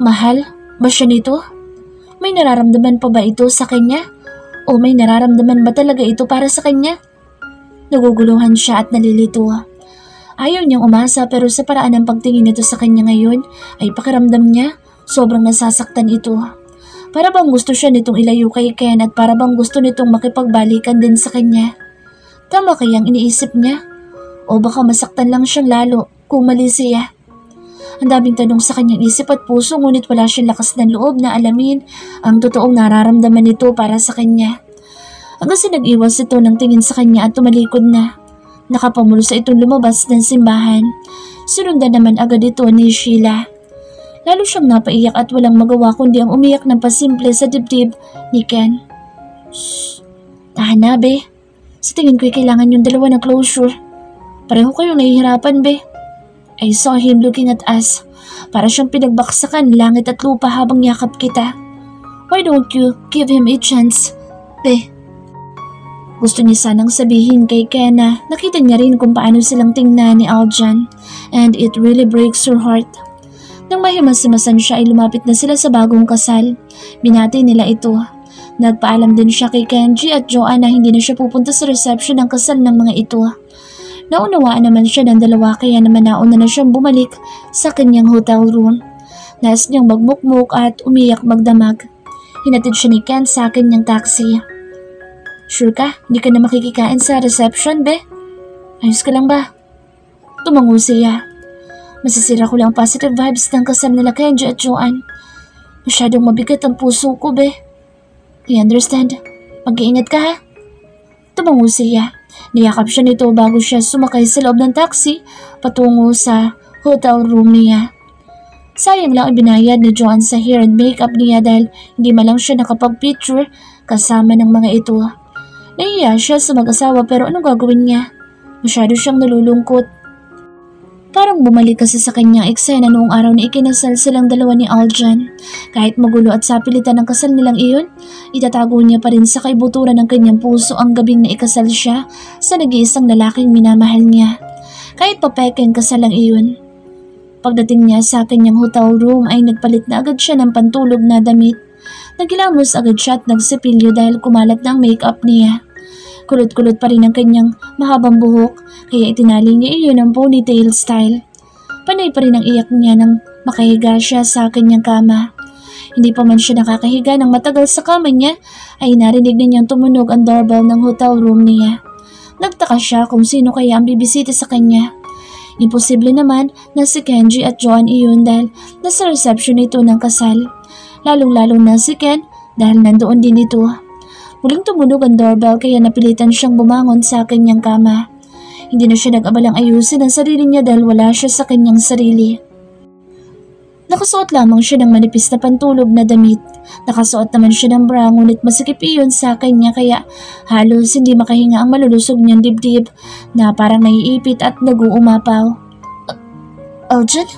Mahal ba siya nito? May nararamdaman pa ba ito sa kanya? O may nararamdaman ba talaga ito para sa kanya? Naguguluhan siya at nalilito. Ayaw niyang umasa pero sa paraan ng pagtingin nito sa kanya ngayon ay pakiramdam niya sobrang nasasaktan ito. Para bang gusto siya nitong ilayo kay Ken at para bang gusto nitong makipagbalikan din sa kanya. Tama kayang iniisip niya? O baka masaktan lang siyang lalo kung mali siya? Ang daming tanong sa kanyang isip at puso ngunit wala siyang lakas ng loob na alamin ang totoong nararamdaman nito para sa kanya. Hanggang sa nag-iwas ito ng tingin sa kanya at tumalikod na. Nakapamulsa itong lumabas ng simbahan. Sinundan naman agad ito ni Sheila. Lalo siyang napaiyak at walang magawa kundi ang umiyak ng pasimple sa dibdib ni Ken. Shh! Tahan na, be. Sa tingin ko'y kailangan yung dalawa ng closure. Pareho kayong nahihirapan, be. I saw him looking at us. Para siyang pinagbaksakan langit at lupa habang yakap kita. Why don't you give him a chance, be? Gusto niya sanang sabihin kay Ken na nakita niya rin kung paano silang tingnan ni Aljan and it really breaks her heart. Nang mahimas-himasan siya ay lumapit na sila sa bagong kasal. Binati nila ito. Nagpaalam din siya kay Kenji at Joanne na hindi na siya pupunta sa reception ng kasal ng mga ito. Naunawaan naman siya ng dalawa kaya naman nauna na siyang bumalik sa kanyang hotel room. Nais niyang magmukmuk at umiyak magdamag. Hinatid siya ni Ken sa kanyang taxi. Sure ka? Hindi ka na makikikain sa reception, be? Ayos ka lang ba? Tumango siya. Masisira ko lang positive vibes ng kasal nila Kenji at Joanne. Masyadong mabigat ang puso ko, be. I understand. Mag-iingat ka, ha? Tumango siya. Niyakap siya nito bago siya sumakay sa loob ng taxi patungo sa hotel room niya. Sayang lang ibinayad ni Joanne sa hair and makeup niya dahil hindi man lang siya nakapag-picture kasama ng mga ito. Nahiya siya sa mag-asawa pero anong gagawin niya? Masyado siyang nalulungkot. Parang bumalik kasi sa kanyang eksena noong araw na ikinasal silang dalawa ni Aljan. Kahit magulo at sapilitan ng kasal nilang iyon, itatago niya pa rin sa kaibuturan ng kanyang puso ang gabing na ikasal siya sa nag-iisang lalaking minamahal niya. Kahit papekeng kasal lang iyon. Pagdating niya sa kanyang hotel room ay nagpalit na agad siya ng pantulog na damit. Nagilamos agad siya at nagsipilyo dahil kumalat na ang makeup niya. Kulot-kulot pa rin ang kanyang mahabang buhok kaya itinali niya iyon ng ponytail style. Panay pa rin ang iyak niya nang makahiga siya sa kanyang kama. Hindi pa man siya nakakahiga ng matagal sa kama niya ay narinig na niyang tumunog ang doorbell ng hotel room niya. Nagtaka siya kung sino kaya ang bibisita sa kanya. Imposible naman na si Kenji at Joanne iyon dahil nasa reception ito ng kasal. Lalong-lalong na si Ken dahil nandoon din ito. Muling tumunog ang doorbell kaya napilitan siyang bumangon sa kanyang kama. Hindi na siya nag-abalang ayusin ang sarili niya dahil wala siya sa kanyang sarili. Nakasuot lamang siya ng manipis na pantulog na damit. Nakasuot naman siya ng bra ngunit masikip iyon sa kanya kaya halos hindi makahinga ang malulusog niyang dibdib na parang naiipit at nag-uumapaw. Aljan?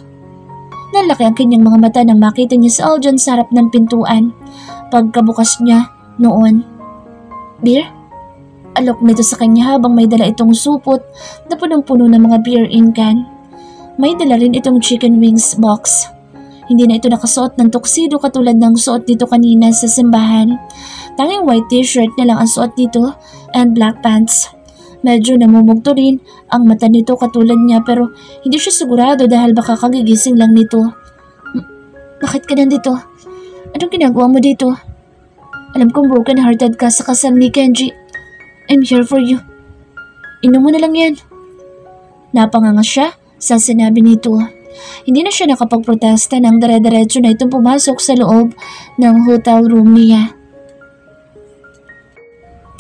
Nalaki ang kanyang mga mata nang makita niya si Aljan sa harap ng pintuan. Pagkabukas niya noon. Beer? Alok nito sa kanya habang may dala itong supot na punong-puno ng mga beer in can. May dala rin itong chicken wings box. Hindi na ito nakasuot ng tuxedo katulad ng suot dito kanina sa simbahan. Tanging white t-shirt na lang ang suot dito and black pants. Medyo namumugto rin ang mata nito katulad niya pero hindi siya sigurado dahil baka kagigising lang nito. Bakit ka nandito? Anong ginagawa mo dito? Alam kong broken-hearted ka sa kasal ni Kenji. I'm here for you. Inom mo na lang yan. Napanganga siya sa sinabi nito. Hindi na siya nakapagprotesta nang dire-diretso na itong pumasok sa loob ng hotel room niya.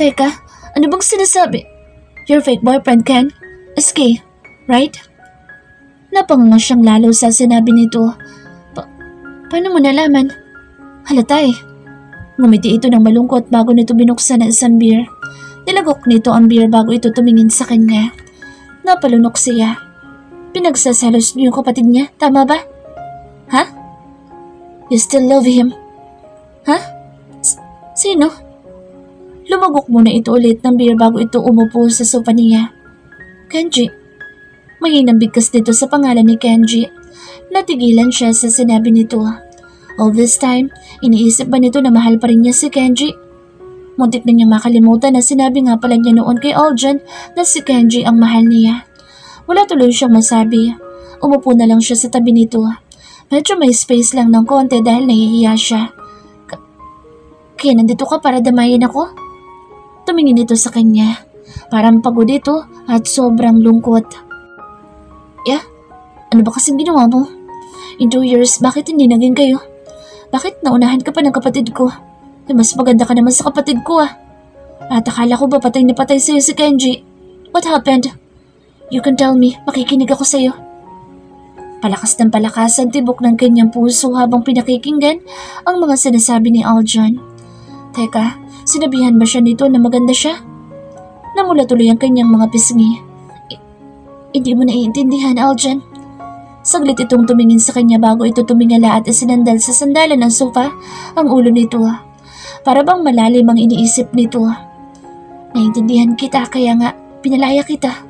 Teka, ano bang sinasabi? Your fake boyfriend, Ken? SK, right? Napanganga siyang lalo sa sinabi nito. Paano mo nalaman? Halata eh. Ngumiti ito ng malungkot bago nito binuksan ang isang beer. Nilagok nito ang beer bago ito tumingin sa kanya. Napalunok siya. Pinagsasalos niyo yung kapatid niya, tama ba? Ha? You still love him? Ha? Sino? Lumagok muna ito ulit ng beer bago ito umupo sa sofa niya. Kenji. Mahinang bigkas nito sa pangalan ni Kenji. Natigilan siya sa sinabi nito. All this time, iniisip ba nito na mahal pa rin niya si Kenji? Muntik na niyang makalimutan na sinabi nga pala niya noon kay Aljan na si Kenji ang mahal niya. Wala tuloy siyang masabi. Umupo na lang siya sa tabi nito. Medyo may space lang ng konti dahil nahihiya siya. Kaya nandito ka para damayin ako? Tumingin ito sa kanya. Parang pagod ito at sobrang lungkot. Yeah? Ano ba kasing ginawa mo? In 2 years, bakit hindi naging kayo? Bakit naunahan ka pa ng kapatid ko? Mas maganda ka naman sa kapatid ko At akala ko ba patay na patay sa'yo si Kenji? What happened? You can tell me, makikinig ako sa'yo. Palakas ng palakas ang tibok ng kanyang puso habang pinakikinggan ang mga sinasabi ni Aljan. Teka, sinabihan ba siya nito na maganda siya? Namula tuloy ang kanyang mga pisngi. Hindi mo naiintindihan, Aljan. Saglit itong tumingin sa kanya bago ito tumingala at isinandal sa sandalan ng sofa ang ulo nito. Para bang malalim ang iniisip nito. Naiintindihan kita kaya nga pinalaya kita.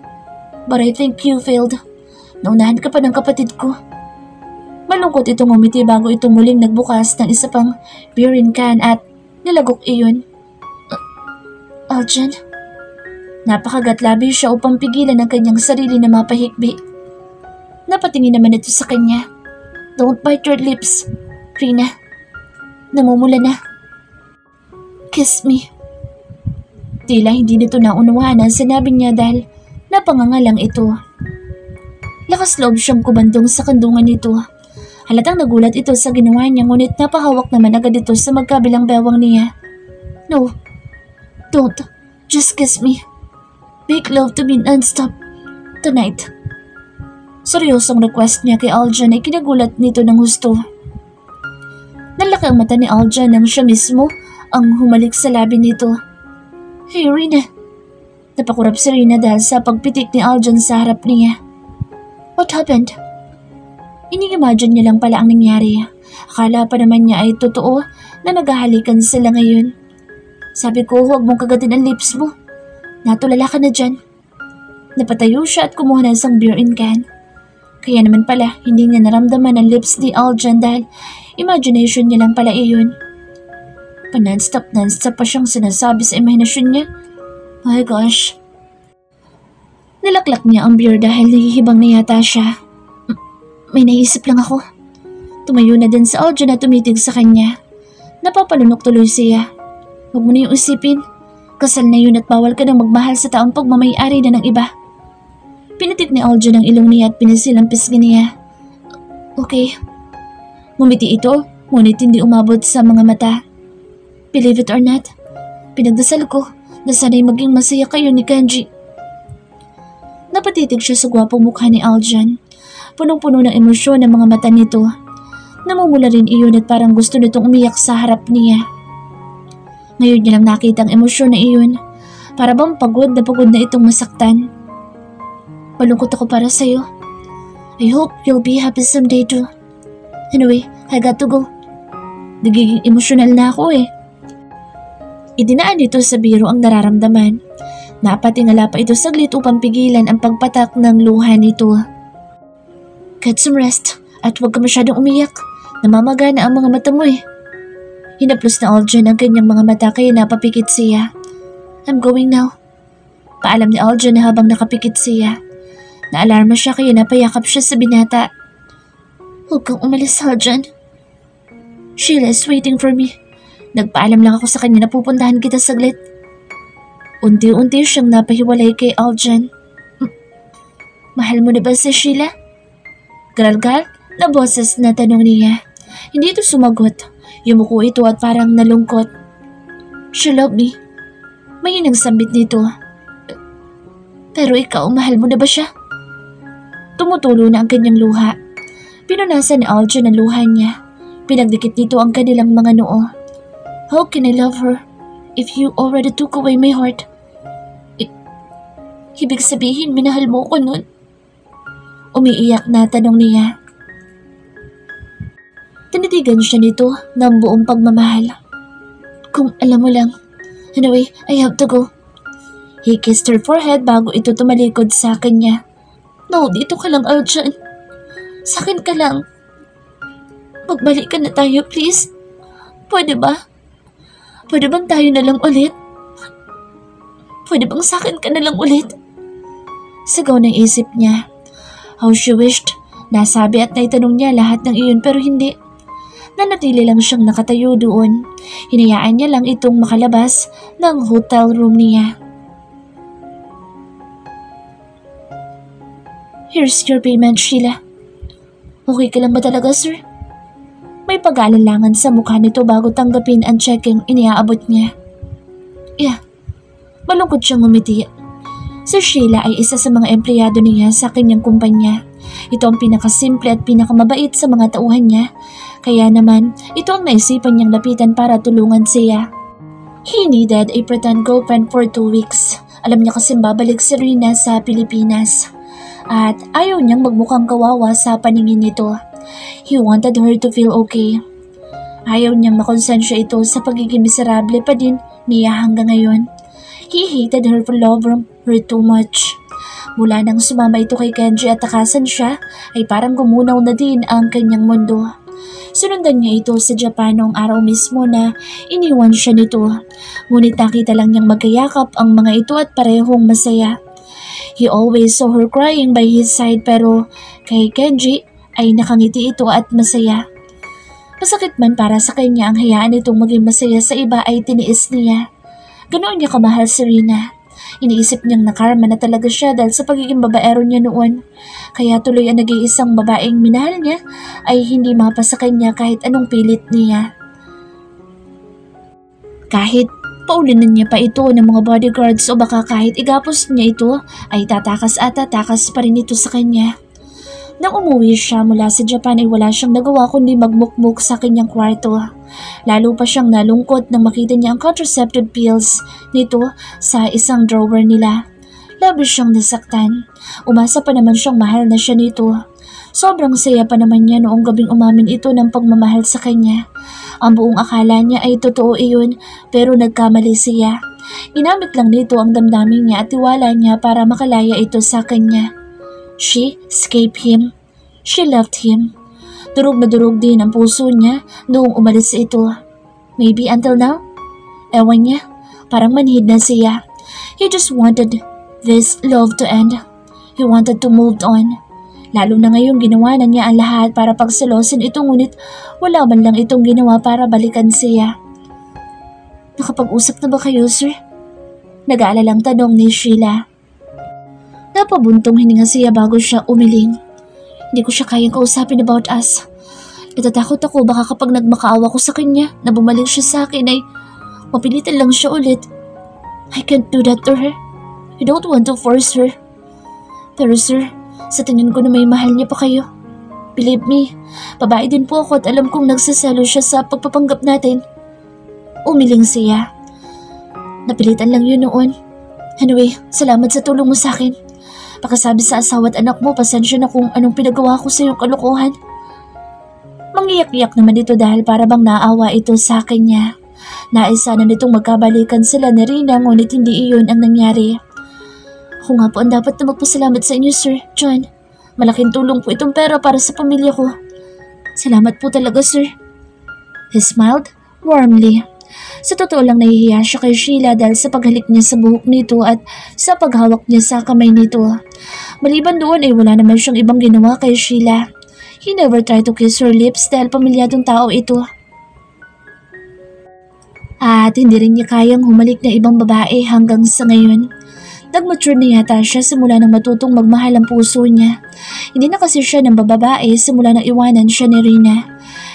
But I think you failed. Naunahan ka pa ng kapatid ko. Malungkot itong umiti bago ito muling nagbukas ng isa pang beerin can at nilagok iyon. Aljan. Napakagatlabi siya upang pigilan ang kanyang sarili na mapahikbi. Napatingin naman ito sa kanya. Don't bite your lips, Rina. Namumula na. Kiss me. Tila hindi nito naunawaan ang sinabi niya dahil napangangalang ito. Lakas loob siyang kumandong sa kandungan nito. Halatang nagulat ito sa ginawa niya ngunit napahawak naman agad ito sa magkabilang bewang niya. No, don't. Just kiss me. Make love to me non-stop. Tonight. Seryosong request niya kay Aljan ay kinagulat nito ng husto. Nalaki ang mata ni Aljan nang siya mismo ang humalik sa labi nito. Hey Rina. Napakurap si Rina dahil sa pagpitik ni Aljan sa harap niya. What happened? Ini-imagine niya lang pala ang nangyari. Akala pa naman niya ay totoo na naghahalikan sila ngayon. Sabi ko, huwag mong kagatin ang lips mo. Natulala ka na dyan. Napatayo siya at kumuha ng isang beer-in can. Kaya naman pala, hindi niya naramdaman ang lips ni Aljan dahil imagination niya lang pala iyon. Pa-non-stop pa siyang sinasabi sa imahinasyon niya. My gosh. Nilaklak niya ang beer dahil nahihibang na yata siya. May naisip lang ako. Tumayo na din sa Aljan na tumitig sa kanya. Napapalunok tuloy siya. Huwag mo na yung isipin. Kasal na yun at bawal ka nang magmahal sa taong pagmamayari na ng iba. Pinitik ni Aljan ang ilong niya at pinisil ang pisngi niya. Okay. Ngumiti ito, ngunit hindi umabot sa mga mata. Believe it or not, pinagdasal ko na sana'y maging masaya kayo ni Kenji. Napatitig siya sa gwapong mukha ni Aljan. Punong-puno ng emosyon ang mga mata nito. Namumula rin iyon at parang gusto nitong umiyak sa harap niya. Ngayon niya lang nakita ang emosyon na iyon. Para bang pagod na itong masaktan. Malungkot ako para sa'yo. I hope you'll be happy someday too. Anyway, I got to go. Nagiging emosyonal na ako Idinaan nito sa biro ang nararamdaman. Napatingala pa ito saglit upang pigilan ang pagpatak ng luha nito. Get some rest at huwag ka masyadong umiyak. Namamagana ang mga mata mo Hinaplos na Aljan ang kanyang mga mata kaya napapikit siya. I'm going now. Paalam ni Aljan na habang nakapikit siya. Naalarma siya kaya napayakap siya sa binata. Huwag kang umalis, Aljan. Sheila is waiting for me. Nagpaalam lang ako sa kanya na pupuntahan kita saglit. Unti-unti siyang napahiwalay kay Aljan. Mahal mo na ba si Sheila? Garalgal na boses na tanong niya. Hindi ito sumagot. Yumuko ito at parang nalungkot. She love me. May sambit nito. Pero ikaw, mahal mo na ba siya? Tumutulo na ang kanyang luha. Pinunasan ni Aljan ang luha niya. Pinagdikit nito ang kanilang mga noo. How can I love her if you already took away my heart? Ibig sabihin, minahal mo ko nun? Umiiyak na tanong niya. Tinitigan siya nito ng buong pagmamahal. Kung alam mo lang. Anyway, I have to go. He kissed her forehead bago ito tumalikod sa kanya. No, dito ka lang, Aljan. Sa akin ka lang. Magbalik ka na tayo, please. Pwede ba? Pwede bang tayo na lang ulit? Pwede bang sakin ka na lang ulit? Sigaw ng isip niya. How she wished. Nasabi at naitanong niya lahat ng iyon pero hindi. Nanatili lang siyang nakatayo doon. Hinayaan niya lang itong makalabas ng hotel room niya. Here's your payment, Sheila. Okay ka lang ba talaga, sir? May pag-aalangan sa mukha nito bago tanggapin ang checking iniaabot niya. Yeah, malungkot siyang ngumiti. Si Sheila ay isa sa mga empleyado niya sa kanyang kumpanya. Ito ang pinakasimple at pinakamabait sa mga tauhan niya. Kaya naman, ito ang naisipan niyang lapitan para tulungan siya. He needed a pretend girlfriend for 2 weeks. Alam niya kasing babalik si Rina sa Pilipinas. At ayaw niyang magmukhang kawawa sa paningin nito. He wanted her to feel okay. Ayaw niyang makonsensya ito sa pagiging miserable pa din niya hanggang ngayon. He hated her for loving her too much. Mula nang sumama ito kay Kenji at takasan siya, ay parang gumunaw na din ang kanyang mundo. Sinundan niya ito sa Japan noong araw mismo na iniwan siya nito. Ngunit nakita lang niyang magkayakap ang mga ito at parehong masaya. He always saw her crying by his side pero kay Kenji ay nakangiti ito at masaya. Masakit man para sa kanya ang hayaan itong maging masaya sa iba ay tiniis niya. Ganoon niya kamahal si Rina. Iniisip niyang nakarma na talaga siya dahil sa pagiging babaero niya noon. Kaya tuloy ang nag-iisang babaeng minahal niya ay hindi mapa sa kanya kahit anong pilit niya. Kahit paulinan niya pa ito ng mga bodyguards o baka kahit igapos niya ito ay tatakas at tatakas pa rin ito sa kanya. Nang umuwi siya mula sa Japan ay wala siyang nagawa kundi magmukmuk sa kanyang kwarto. Lalo pa siyang nalungkot nang makita niya ang contraceptive pills nito sa isang drawer nila. Labis siyang nasaktan. Umasa pa naman siyang mahal na siya nito. Sobrang saya pa naman niya noong gabing umamin ito ng pagmamahal sa kanya. Ang buong akala niya ay totoo iyon pero nagkamali siya. Ginamit lang nito ang damdamin niya at tiwala niya para makalaya ito sa kanya. She escaped him. She left him. Durog na durog din ang puso niya noong umalis ito. Maybe until now? Ewan niya, parang manhid na siya. He just wanted this love to end. He wanted to move on. Lalo na ngayong ginawa na niya ang lahat para pagselosin ito ngunit wala man lang itong ginawa para balikan siya. Nakapag-usap na ba kayo, sir? Nag-aalalang tanong ni Sheila. Napabuntong hininga siya bago siya umiling. Hindi ko siya kayang kausapin about us. Natatakot ako baka kapag nagmakaawa ko sa kanya na bumalik siya sa akin ay mapilitan lang siya ulit. I can't do that to her. I don't want to force her. Pero sir, sa tingin ko na may mahal niya pa kayo. Believe me, babae din po ako at alam kong nagsasalo siya sa pagpapanggap natin. Umiling siya. Napilitan lang yun noon. Anyway, salamat sa tulong mo sa akin. Pakasabi sa asawa at anak mo, pasensya na kung anong pinagawa ko sa iyong kalokohan. Mangiyak-iyak naman ito dahil para bang naawa ito sa kanya. Nais sana nitong magkabalikan sila ni Rina ngunit hindi iyon ang nangyari. Ako nga po ang dapat na magpasalamat sa inyo, Sir John. Malaking tulong po itong pera para sa pamilya ko. Salamat po talaga, sir. He smiled warmly. Sa totoo lang nahihiya siya kay Sheila dahil sa paghalik niya sa buhok nito at sa paghawak niya sa kamay nito. Maliban doon ay wala naman siyang ibang ginawa kay Sheila. He never tried to kiss her lips dahil pamilyadong tao ito. At hindi rin niya kayang humalik na ibang babae hanggang sa ngayon. Nag-mature na yata siya simula nang matutong magmahal ang puso niya. Hindi na kasi siya ng bababae simula nang iwanan siya ni Rina.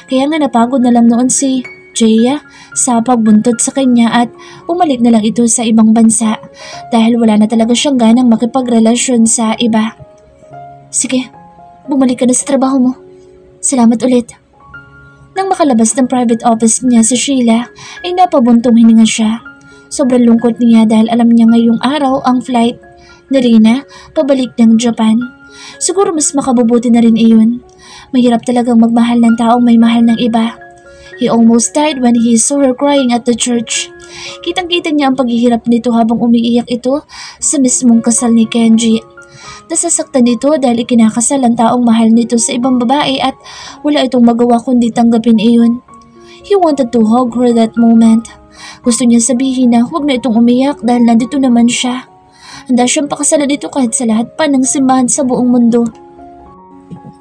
Kaya nga napagod na lang noon si Jaya sa pagbuntot sa kanya at umalik na lang ito sa ibang bansa dahil wala na talaga siyang ganang makipagrelasyon sa iba. Sige, bumalik ka na sa trabaho mo. Salamat ulit. Nang makalabas ng private office niya si Sheila ay napabuntong hininga siya. Sobrang lungkot niya dahil alam niya ngayong araw ang flight ni Rina pabalik ng Japan. Siguro mas makabubuti na rin iyon. Mahirap talagang magmahal ng taong may mahal ng iba. He almost died when he saw her crying at the church. Kitang-kita niya ang paghihirap nito habang umiiyak ito sa mismong kasal ni Kenji. Nasasaktan ito dahil ikinakasal ang taong mahal nito sa ibang babae at wala itong magawa kundi tanggapin iyon. He wanted to hug her that moment. Gusto niya sabihin na huwag na itong umiyak dahil nandito naman siya. Handa siyang pakasalan ito kahit sa lahat pa ng simbahan sa buong mundo.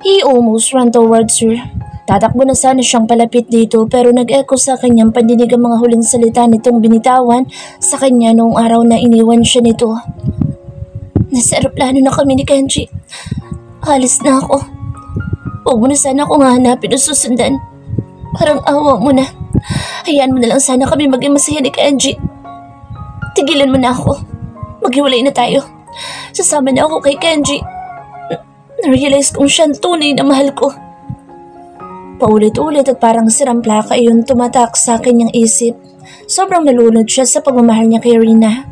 He almost ran towards her. Tatakbo na sana siyang palapit dito pero nag-echo sa kanyang pandinig ang mga huling salita nitong binitawan sa kanya noong araw na iniwan siya nito. Nasa aeroplano na kami ni Kenji. Alis na ako. Huwag mo na sana akong hahanapin o susundan. Parang awa mo na. Hayaan mo na lang sana kami maging masaya ni Kenji. Tigilan mo na ako. Maghiwalay na tayo. Sasama na ako kay Kenji. Na-realize kong siya ang tunay na mahal ko. Paulit-ulit at parang sirang plaka iyon tumatak sa kanyang isip. Sobrang nalunod siya sa pagmamahal niya kay Rina.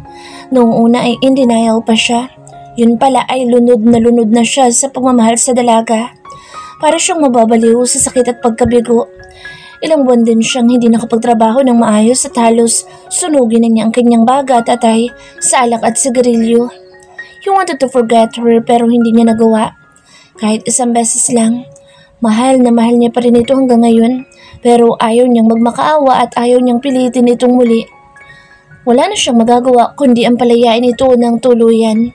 Noong una ay in denial pa siya. Yun pala ay lunod na siya sa pagmamahal sa dalaga. Para siyang mababaliw sa sakit at pagkabigo. Ilang buwan din siyang hindi nakapagtrabaho ng maayos at halos sunugin na niya ang kanyang baga at atay sa alak at sigarilyo. He wanted to forget her pero hindi niya nagawa. Kahit isang beses lang. Mahal na mahal niya pa rin ito hanggang ngayon pero ayaw niyang magmakaawa at ayaw niyang pilitin itong muli. Wala na siyang magagawa kundi ang palayain ito ng tuluyan.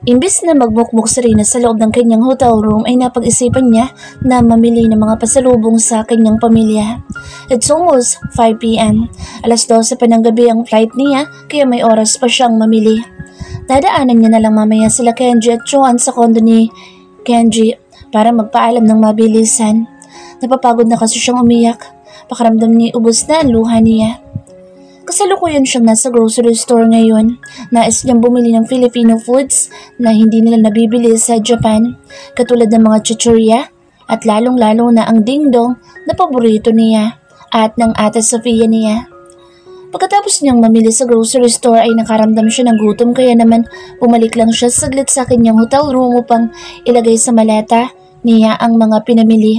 Imbis na magmukmuk si Rina sa loob ng kanyang hotel room ay napag-isipan niya na mamili ng mga pasalubong sa kanyang pamilya. It's almost 5 p.m. Alas 12 pa ng gabi ang flight niya kaya may oras pa siyang mamili. Dadaanan niya na lang mamaya sila Kenji at Joan sa kondo ni Kenji para magpaalam ng mabilisan. Napapagod na kasi siyang umiyak. Pakaramdam niya ubos na ang luha niya. Kasalukuyan siyang nasa grocery store ngayon. Nais niyang bumili ng Filipino foods na hindi nila nabibili sa Japan, katulad ng mga chichurya at lalong-lalo na ang dingdong na paborito niya at ng Ate Sofia niya. Pagkatapos niyang mamili sa grocery store ay nakaramdam siya ng gutom kaya naman bumalik lang siya saglit sa kanyang hotel room upang ilagay sa maleta niya ang mga pinamili.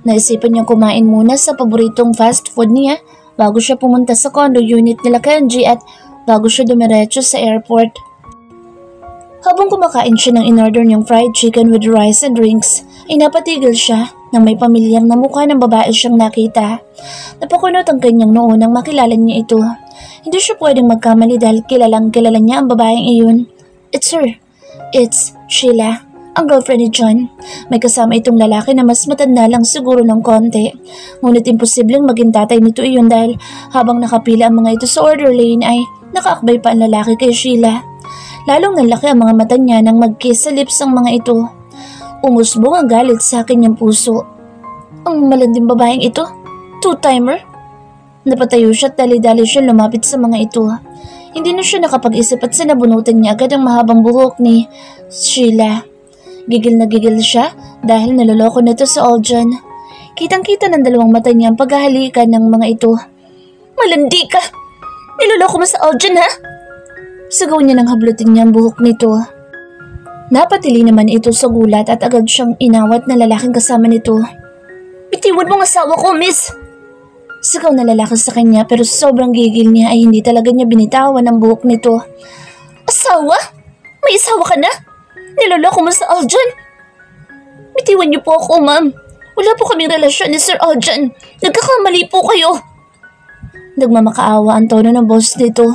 Naisipan niyang kumain muna sa paboritong fast food niya bago siya pumunta sa condo unit nila Kenji at bago siya dumiretso sa airport. Habang kumakain siya ng in-order niyang fried chicken with rice and drinks, ay napatigil siya nang may pamilyang na mukha ng babae siyang nakita. Napakunot ang kanyang noo nang makilala niya ito. Hindi siya pwedeng magkamali dahil kilalang-kilala niya ang babaeng iyon. It's her. It's Sheila, ang girlfriend ni John. May kasama itong lalaki na mas matanda lang siguro ng konti. Ngunit imposibleng maging tatay nito iyon dahil habang nakapila ang mga ito sa order lane ay nakaakbay pa ang lalaki kay Sheila. Lalong nalaki ang mga mata niya nang mag-kiss sa lips ang mga ito. Umusbong ang galit sa kanyang puso. Ang malanding babaeng ito? Two-timer? Napatayo siya at dali-dali siya lumapit sa mga ito. Hindi na siya nakapag-isip at sinabunutan niya agad ang mahabang buhok ni Sheila. Gigil na gigil siya dahil naloloko na ito sa Oljan. Kitang-kita ng dalawang mata niya ang paghahalikan ng mga ito. Malandi ka! Niloloko mo sa Oljan ha? Sigaw niya nang hablutin niya ang buhok nito. Napatili naman ito sa gulat at agad siyang inawat na lalaking kasama nito. Bitiwan mo ang asawa ko, miss! Sigaw na lalaki sa kanya pero sobrang gigil niya ay hindi talaga niya binitawan ang buhok nito. Asawa? May asawa ka na? Niloloko mo sa Aljan? Bitiwan niyo po ako, ma'am. Wala po kaming relasyon ni Sir Aljan. Nagkakamali po kayo. Nagmamakaawa ang tono ng boss nito.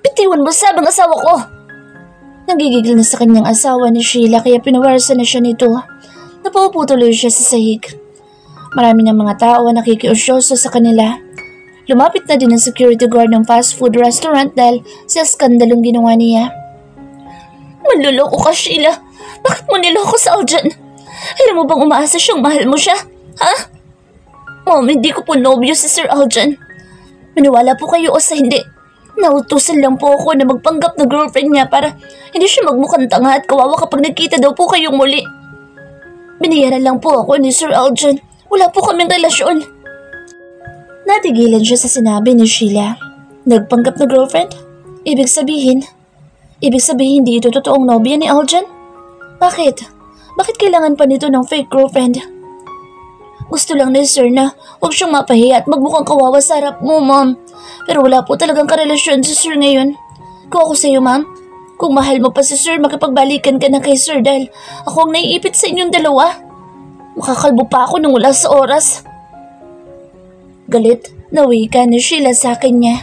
Bitiwan mo sabang asawa ko. Nagigigil na sa kanyang asawa ni Sheila kaya pinawarsa na siya nito. Napaupo tuloy siya sa sahig. Marami ng mga tao ang nakikiusyoso sa kanila. Lumapit na din ang security guard ng fast food restaurant dahil sa skandalong ginawa niya. Manluloko ka, Sheila. Bakit mo niloko sa Aljan? Alam mo bang umaasa siyang mahal mo siya? Ha? Mom, hindi ko po nobyo si Sir Aljan. Maniwala po kayo o sa hindi. Nautusan lang po ako na magpanggap na girlfriend niya para hindi siya magmukhang tanga at kawawa kapag nagkita daw po kayong muli. Biniyaran lang po ako ni Sir Aljan. Wala po kaming relasyon. Natigilan siya sa sinabi ni Sheila. Nagpanggap na girlfriend? Ibig sabihin hindi ito totoong nobya ni Aljan? Bakit? Bakit kailangan pa nito ng fake girlfriend? Gusto lang ni Sir na huwag siyang mapahiya at magmukhang kawawa sa harap mo, Mom. Pero wala po talagang karelasyon si Sir ngayon. Kung ako sa'yo, ma'am, kung mahal mo pa si Sir, makipagbalikan ka na kay Sir dahil ako ang naiipit sa inyong dalawa. Makakalbo pa ako nang wala sa oras. Galit na wika ni Sheila sa akin niya.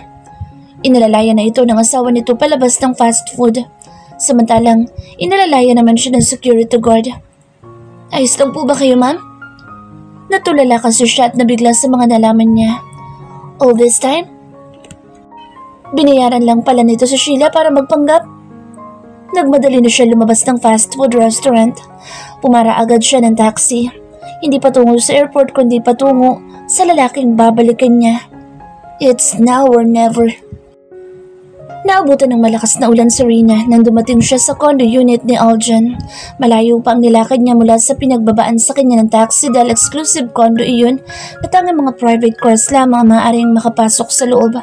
Inalalaya na ito ng asawa nito palabas ng fast food. Samantalang, inalalaya naman siya ng security guard. Ayos lang po ba kayo, ma'am? Natulala kasi siya at nabigla sa mga nalaman niya. All this time? Binayaran lang pala nito sa Sheila para magpanggap. Nagmadali na siya lumabas ng fast food restaurant. Pumara agad siya ng taxi. Hindi patungo sa airport kundi patungo sa lalaking babalikan niya. It's now or never. Naabutan ng malakas na ulan si Rina nang dumating siya sa condo unit ni Aljan. Malayo pa ang nilakad niya mula sa pinagbabaan sa kanya ng taxi dahil exclusive condo iyon na tanging mga private cars lamang ang maaaring makapasok sa loob.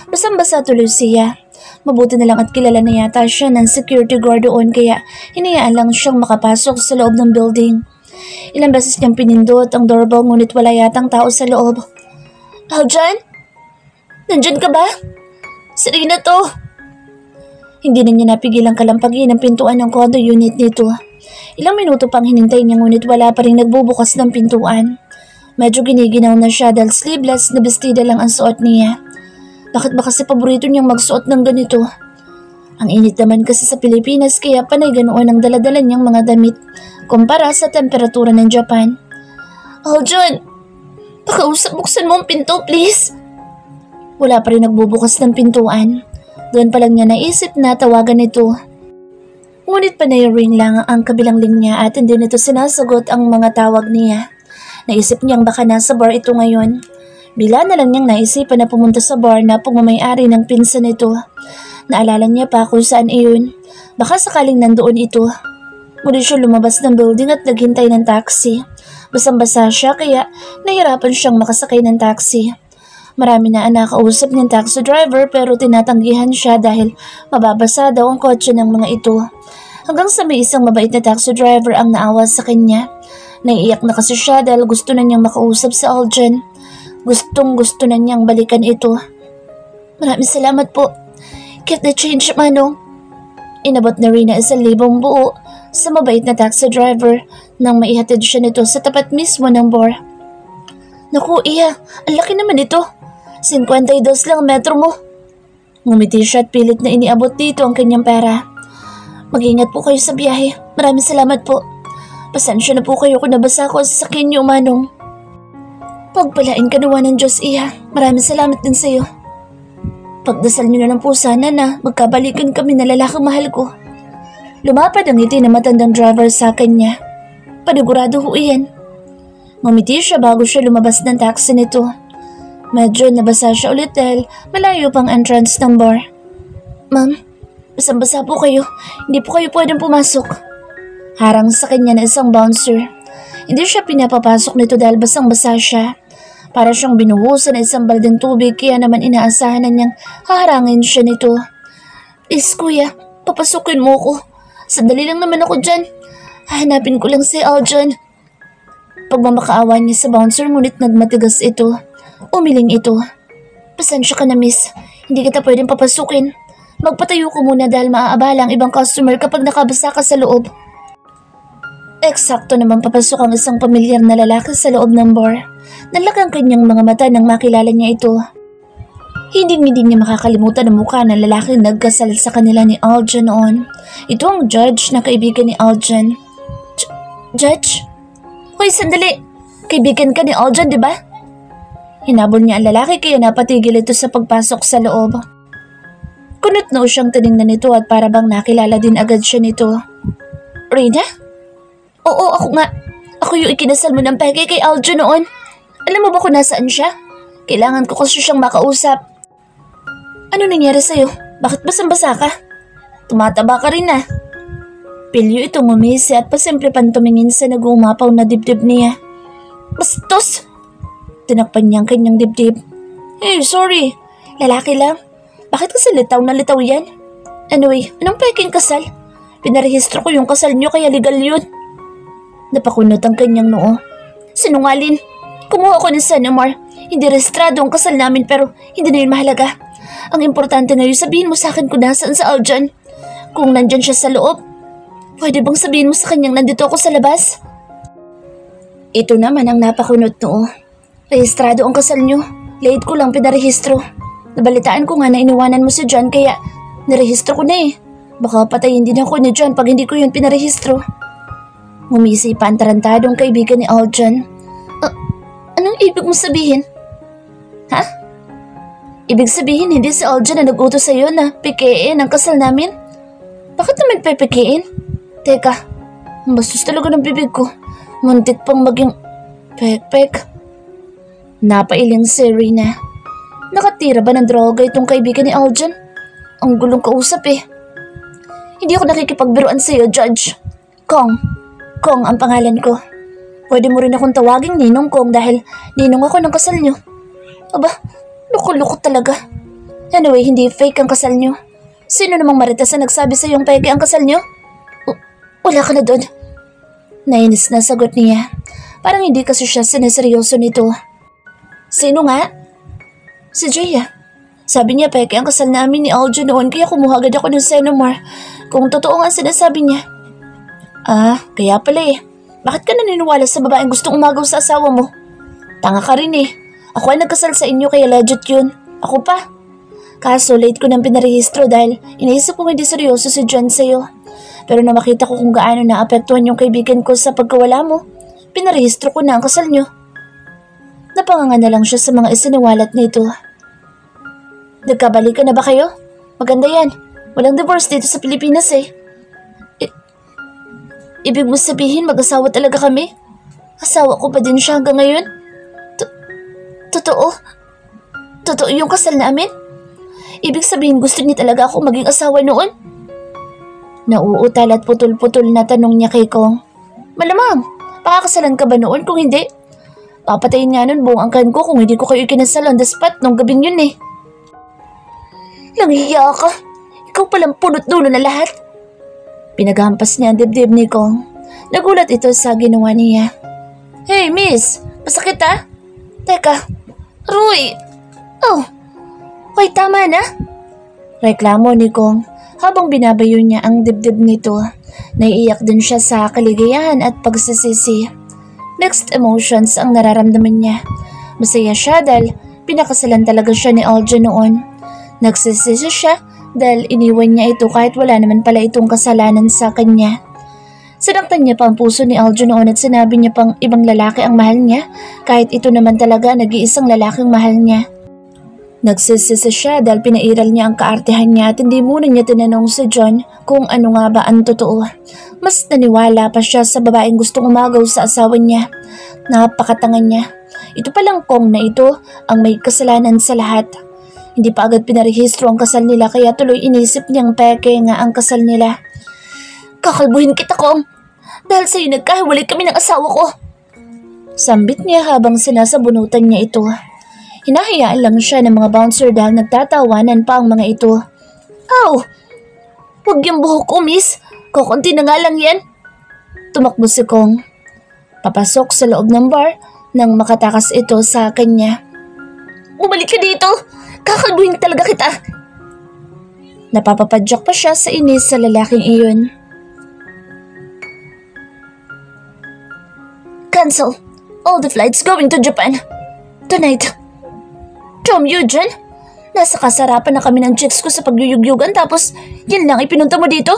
Basang-basa tuloy siya. Mabuti na lang at kilala na yata siya ng security guard doon kaya hinayaan lang siyang makapasok sa loob ng building. Ilang beses niyang pinindot ang doorbell ngunit wala yatang tao sa loob. Aljan? Nandyan ka ba? Si Rina to. Hindi na niya napigil ang kalampagin ng pintuan ng condo unit nito. Ilang minuto pang hinintay niya ngunit wala pa rin nagbubukas ng pintuan. Medyo giniginaw na siya dahil sleeveless na bestida lang ang suot niya. Bakit ba kasi paborito niyang magsuot ng ganito? Ang init naman kasi sa Pilipinas kaya panay ganoon ang daladala niyang mga damit kumpara sa temperatura ng Japan. Aljan, buksan mo ang pinto please. Wala pa rin nagbubukas ng pintuan. Doon pa lang niya naisip na tawagan ito. Ngunit panay-ring lang ang kabilang linya at hindi nito sinasagot ang mga tawag niya. Naisip niyang baka nasa bar ito ngayon. Bigla na lang niyang naisipan na pumunta sa bar na pagmamayari ng pinsan nito. Naalala niya pa kung saan iyon. Baka sakaling nandoon ito. Muli siya lumabas ng building at naghintay ng taxi. Basang-basa siya kaya nahirapan siyang makasakay ng taxi. Marami na ang nakausap ng taxi driver pero tinatanggihan siya dahil mababasa daw ang kotse ng mga ito. Hanggang sa may isang mabait na taxi driver ang naawa sa kanya. Naiiyak na kasi siya dahil gusto na niyang makausap sa Aljan. Gustong-gusto na niyang balikan ito. Maraming salamat po. Keep the change, Manong. Inabot na rin na 1,000 buo sa mabait na taxi driver nang maihatid siya nito sa tapat mismo ng bar. Naku, Iya, ang laki naman ito. 52 lang metro mo. Ngumiti siya at pilit na iniabot dito ang kanyang pera. Mag-ingat po kayo sa biyahe. Maraming salamat po. Pasensya na po kayo kung nabasa ko sa sakin niyo, Manong. Pagpalain ka nawa ng Diyos, Iya. Maraming salamat din sa iyo. Pagdasal niyo na lang po sana na magkabalikan kami na lalaking mahal ko. Lumapad ang ngiti na matandang driver sa kanya. Panigurado ho iyan. Ngumiti siya bago siya lumabas ng taxi nito. Medyo nabasa siya ulit dahil malayo pang entrance ng bar. Ma'am, basang-basa po kayo. Hindi po kayo pwedeng pumasok. Harang sa kanya na isang bouncer. Hindi siya pinapapasok nito dahil basang-basa siya. Para siyang binuhusan ng isang baldeng tubig kaya naman inaasahan na niyang haharangin siya nito. Please kuya, papasukin mo ko. Sandali lang naman ako dyan. Hahanapin ko lang si Aljan. Pagmamakaawa niya sa bouncer ngunit nagmatigas ito. Umiling ito. Pasensya ka na miss. Hindi kita pwedeng papasukin. Magpatayo ko muna dahil maaabala ang ibang customer kapag nakabasa ka sa loob. Eksakto naman papasok ang isang pamilyar na lalaki sa loob ng bar. Nalak ang kanyang mga mata nang makilala niya ito. Hindi niya makakalimutan ang mukha ng lalaking nagkasal sa kanila ni Aljan noon. Ito ang judge na kaibigan ni Aljan. Judge? Hoy, sandali! Kaibigan ka ni Aljan, di ba? Hinabol niya ang lalaki kaya napatigil ito sa pagpasok sa loob. Kunot-no siyang tiningnan nito at para bang nakilala din agad siya nito. Rina? Oo, ako nga. Ako yung ikinasal mo ng peke kay Aljan noon. Alam mo ba kung nasaan siya? Kailangan ko kasi siyang makausap. Ano nangyari sa'yo? Bakit basang-basa ka? Tumataba ka rin ah. Pilyo itong umisi at pasimple pan tumingin sa nag-uumapaw na dibdib niya. Bastos! Tinakpan niya ang kanyang dibdib. Hey, sorry. Lalaki lang. Bakit kasi litaw na litaw yan? Anyway, anong peking kasal? Pinarehistro ko yung kasal niyo kaya legal yun. Napakunot ang kanyang noo. Sinungalin. Kumuha ko ng Sanamar. Hindi rehistrado ang kasal namin pero hindi na yun mahalaga. Ang importante ngayon, sabihin mo sa akin kung nasaan si Aljan. Kung nandyan siya sa loob, pwede bang sabihin mo sa kanyang nandito ako sa labas? Ito naman ang napakunot noo. Rehistrado ang kasal nyo. Late ko lang pinarehistro. Nabalitaan ko nga na iniwanan mo si John kaya nirehistro ko na eh. Baka patayin din ako ni John pag hindi ko yun pinarehistro. Ngumisi pa ang tarantadong kaibigan ni Aljan. Anong ibig mo sabihin? Ha? Ibig sabihin hindi si Aljan na nag-utos sa'yo na pikein ang kasal namin? Bakit naman pipikein? Teka, bastos talaga ng bibig ko. Muntik pang maging pek-pek. Napailing si Rina. Nakatira ba ng droga itong kaibigan ni Aljan? Ang gulong kausap eh. Hindi ako nakikipagbiruan sa'yo, Judge. Kong ang pangalan ko. Pwede mo rin akong tawaging Ninong Kong dahil ninong ako ng kasal nyo. Aba, loko-loko talaga. Anyway, hindi fake ang kasal nyo. Sino namang maritas na nagsabi sa iyong peke ang kasal nyo? Wala ka na doon. Nainis na sagot niya. Parang hindi kasi siya sineseryoso nito. Sino nga? Si Jaya. Sabi niya peke ang kasal namin ni Aljo noon kaya kumuha agad ako ng Senomar kung totoo nga sinasabi niya. Kaya pala eh. Bakit ka naniniwala sa babaeng gustong umagaw sa asawa mo? Tanga ka rin eh. Ako ay nagkasal sa inyo kaya legit yun. Ako pa. Kaso late ko nang pinarehistro dahil iniisip ko hindi seryoso si John sa'yo. Pero na makita ko kung gaano naapektuhan yung kaibigan ko sa pagkawala mo, pinarehistro ko na ang kasal nyo. Napanganga na lang siya sa mga isiniwalat nito. Nagkabalikan na ba kayo? Maganda yan. Walang divorce dito sa Pilipinas eh. Ibig mo sabihin mag-asawa talaga kami? Asawa ko pa din siya hanggang ngayon? Totoo? Totoo yung kasal namin? Ibig sabihin gusto niya talaga ako maging asawa noon? Nauutal at putol-putol na tanong niya kay Kong. Malamang, pakakasalan ka ba noon kung hindi? Papatayin nga nun buong angkan ko kung hindi ko kayo ikinasal on the spot nung gabing yun eh. Langhiya ka. Ikaw palang punot dulo na lahat. Pinaghampas niya ang dibdib ni Kong. Nagulat ito sa ginawa niya. Hey miss, masakit ah? Teka, Roy! Oh, okay tama na? Reklamo ni Kong habang binabayo niya ang dibdib nito. Naiiyak din siya sa kaligayahan at pagsisisi. Mixed emotions ang nararamdaman niya. Masaya siya dahil pinakasalan talaga siya ni Aljo noon. Nagsisisi siya dahil iniwan niya ito kahit wala naman pala itong kasalanan sa kanya. Sinaktan niya pa ang puso ni Aljo noon at sinabi niya pang ibang lalaki ang mahal niya kahit ito naman talaga nag-iisang lalaking mahal niya. Nagsisisi siya dahil pinairal niya ang kaartehan niya at hindi muna niya tinanong si John kung ano nga ba ang totoo. Mas naniwala pa siya sa babaeng gustong umagaw sa asawa niya. Napakatanga niya. Ito palang Kong na ito ang may kasalanan sa lahat. Hindi pa agad pinarehistro ang kasal nila kaya tuloy inisip niyang peke nga ang kasal nila. Kakalbuhin kita, Kong! Dahil sa'yo nagkahiwalay kami ng asawa ko! Sambit niya habang sinasabunutan niya ito. Hinahayaan lang siya ng mga bouncer dahil nagtatawanan pa ang mga ito. Aw! Huwag yung buhok ko, miss! Kukunti na nga lang yan! Tumakbo si Kong. Papasok sa loob ng bar nang makatakas ito sa kanya. Bumalik ka dito! Kakalbuhin talaga kita! Napapapadyak pa siya sa inis sa lalaking iyon. Cancel all the flights going to Japan tonight. Tom Eugene, nasa kasarapan na kami ng chicks ko sa pagyuyugyugan tapos yan lang ipinunta mo dito?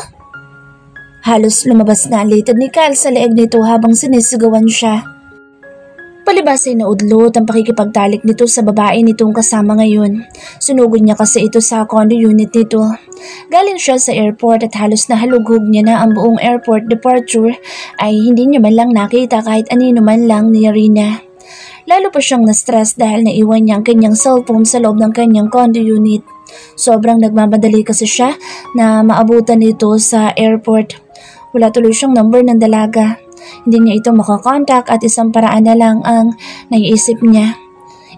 Halos lumabas na ang litid ni Kyle sa leeg nito habang sinisigawan siya. Palibas ay naudlot ang pakikipagtalik nito sa babae nitong kasama ngayon. Sunugod niya kasi ito sa condo unit nito. Galing siya sa airport at halos nahalughog niya na ang buong airport departure ay hindi niya man lang nakita kahit anino man lang ni Rina. Lalo pa siyang na-stress dahil naiwan niya ang kanyang cellphone sa loob ng kanyang condo unit. Sobrang nagmamadali kasi siya na maabutan nito sa airport. Wala tuloy siyang number ng dalaga. Hindi niya ito makakontak at isang paraan na lang ang naiisip niya.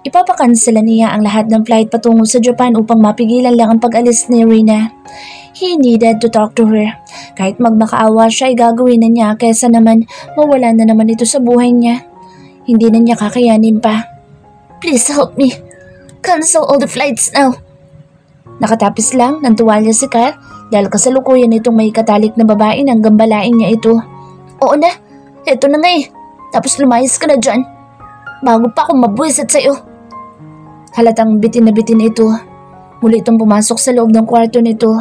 Ipapakansela niya ang lahat ng flight patungo sa Japan upang mapigilan lang ang pag-alis ni Rina. He needed to talk to her. Kahit magmakaawa siya ay gagawin na niya kaysa naman mawala na naman ito sa buhay niya. Hindi na niya kakayanin pa. Please help me. Cancel all the flights now. Nakatapis lang ng tuwalya si Kyle dahil kasalukuyan itong may katalik na babae nang gambalain niya ito. Oo na, eto na nga eh. Tapos lumayas ka na dyan. Bago pa ako mabuwisit sa'yo. Halatang bitin na bitin ito. Muli itong pumasok sa loob ng kwarto nito.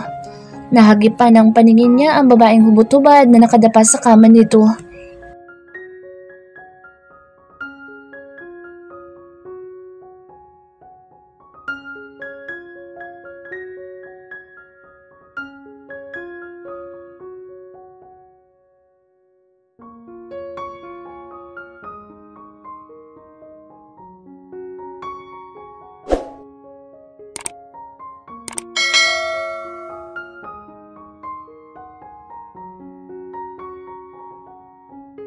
Nahagip pa ng paningin niya ang babaeng hubot-hubad na nakadapa sa kama nito.